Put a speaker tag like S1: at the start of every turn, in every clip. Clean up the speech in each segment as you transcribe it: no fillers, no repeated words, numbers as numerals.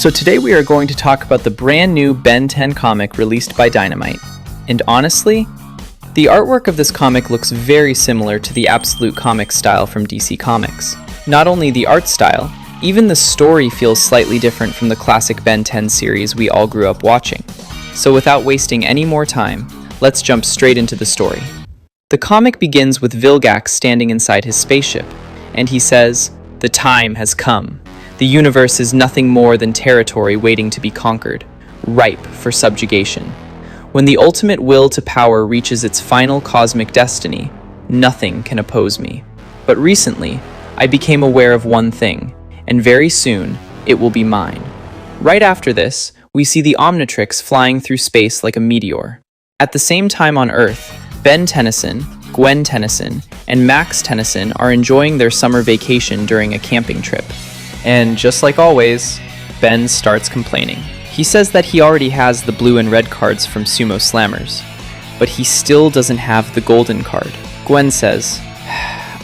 S1: So today we are going to talk about the brand new Ben 10 comic released by Dynamite. And honestly, the artwork of this comic looks very similar to the Absolute Comics style from DC Comics. Not only the art style, even the story feels slightly different from the classic Ben 10 series we all grew up watching. So without wasting any more time, let's jump straight into the story. The comic begins with Vilgax standing inside his spaceship, and he says, "The time has come. The universe is nothing more than territory waiting to be conquered, ripe for subjugation. When the ultimate will to power reaches its final cosmic destiny, nothing can oppose me. But recently, I became aware of one thing, and very soon, it will be mine." Right after this, we see the Omnitrix flying through space like a meteor. At the same time on Earth, Ben Tennyson, Gwen Tennyson, and Max Tennyson are enjoying their summer vacation during a camping trip. And just like always, Ben starts complaining. He says that he already has the blue and red cards from Sumo Slammers, but he still doesn't have the golden card. Gwen says,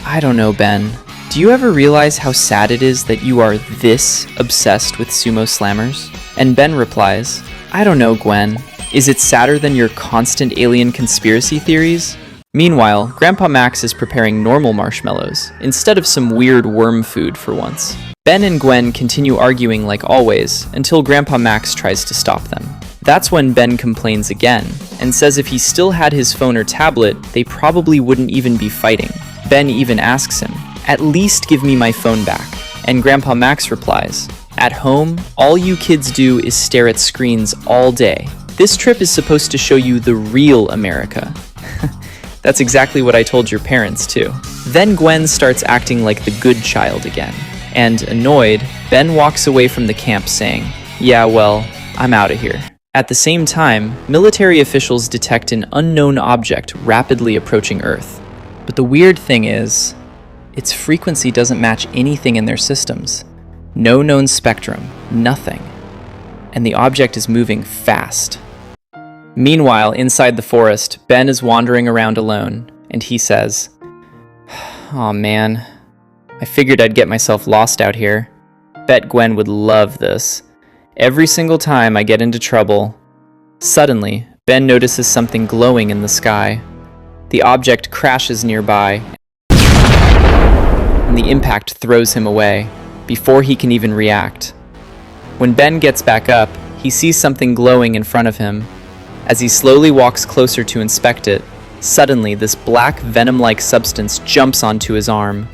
S1: "I don't know, Ben. Do you ever realize how sad it is that you are this obsessed with Sumo Slammers?" And Ben replies, "I don't know, Gwen. Is it sadder than your constant alien conspiracy theories?" Meanwhile, Grandpa Max is preparing normal marshmallows, instead of some weird worm food for once. Ben and Gwen continue arguing like always, until Grandpa Max tries to stop them. That's when Ben complains again, and says if he still had his phone or tablet, they probably wouldn't even be fighting. Ben even asks him, "At least give me my phone back." And Grandpa Max replies, "At home, all you kids do is stare at screens all day. This trip is supposed to show you the real America." That's exactly what I told your parents too. Then Gwen starts acting like the good child again. And annoyed, Ben walks away from the camp saying, "Yeah, well, I'm out of here." At the same time, military officials detect an unknown object rapidly approaching Earth. But the weird thing is, its frequency doesn't match anything in their systems. No known spectrum, nothing. And the object is moving fast. Meanwhile, inside the forest, Ben is wandering around alone, and he says, "Aw man, I figured I'd get myself lost out here. Bet Gwen would love this. Every single time I get into trouble." Suddenly, Ben notices something glowing in the sky. The object crashes nearby, and the impact throws him away, before he can even react. When Ben gets back up, he sees something glowing in front of him. As he slowly walks closer to inspect it, suddenly this black venom-like substance jumps onto his arm.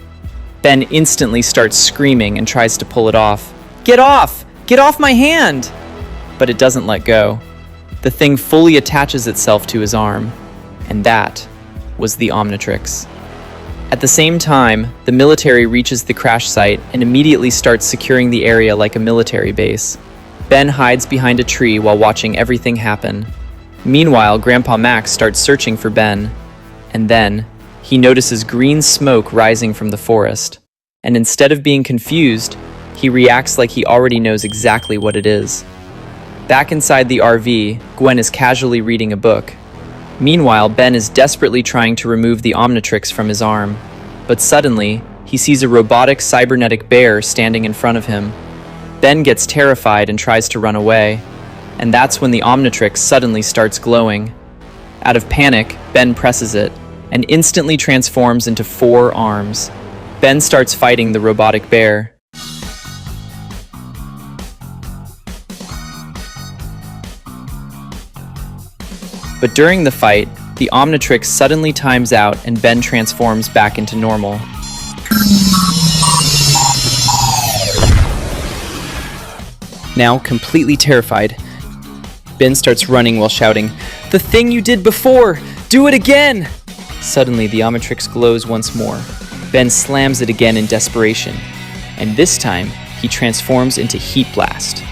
S1: Ben instantly starts screaming and tries to pull it off. "Get off! Get off my hand!" But it doesn't let go. The thing fully attaches itself to his arm, and that was the Omnitrix. At the same time, the military reaches the crash site and immediately starts securing the area like a military base. Ben hides behind a tree while watching everything happen. Meanwhile, Grandpa Max starts searching for Ben, and then he notices green smoke rising from the forest, and instead of being confused, he reacts like he already knows exactly what it is. Back inside the RV, Gwen is casually reading a book. Meanwhile, Ben is desperately trying to remove the Omnitrix from his arm, but suddenly, he sees a robotic cybernetic bear standing in front of him. Ben gets terrified and tries to run away, and that's when the Omnitrix suddenly starts glowing. Out of panic, Ben presses it, and instantly transforms into 4 arms. Ben starts fighting the robotic bear. But during the fight, the Omnitrix suddenly times out and Ben transforms back into normal. Now completely terrified, Ben starts running while shouting, "The thing you did before! Do it again!" Suddenly, the Omnitrix glows once more. Ben slams it again in desperation, and this time, he transforms into Heatblast.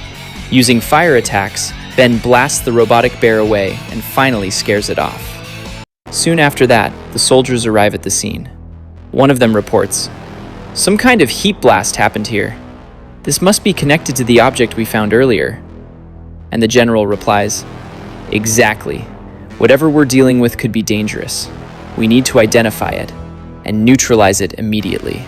S1: Using fire attacks, Ben blasts the robotic bear away and finally scares it off. Soon after that, the soldiers arrive at the scene. One of them reports, "Some kind of heat blast happened here. This must be connected to the object we found earlier." And the general replies, "Exactly. Whatever we're dealing with could be dangerous. We need to identify it and neutralize it immediately."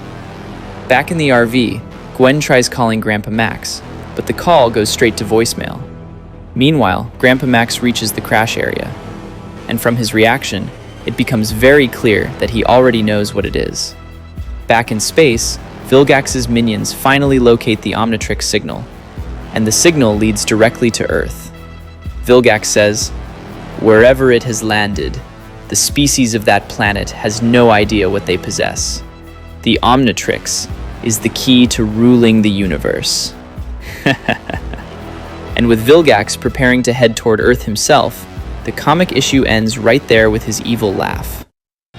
S1: Back in the RV, Gwen tries calling Grandpa Max, but the call goes straight to voicemail. Meanwhile, Grandpa Max reaches the crash area, and from his reaction, it becomes very clear that he already knows what it is. Back in space, Vilgax's minions finally locate the Omnitrix signal, and the signal leads directly to Earth. Vilgax says, "Wherever it has landed, the species of that planet has no idea what they possess. The Omnitrix is the key to ruling the universe." And with Vilgax preparing to head toward Earth himself, the comic issue ends right there with his evil laugh.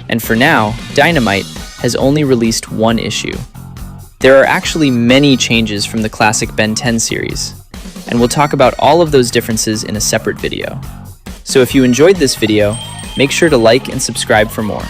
S1: And for now, Dynamite has only released one issue. There are actually many changes from the classic Ben 10 series, and we'll talk about all of those differences in a separate video. So if you enjoyed this video, make sure to like and subscribe for more.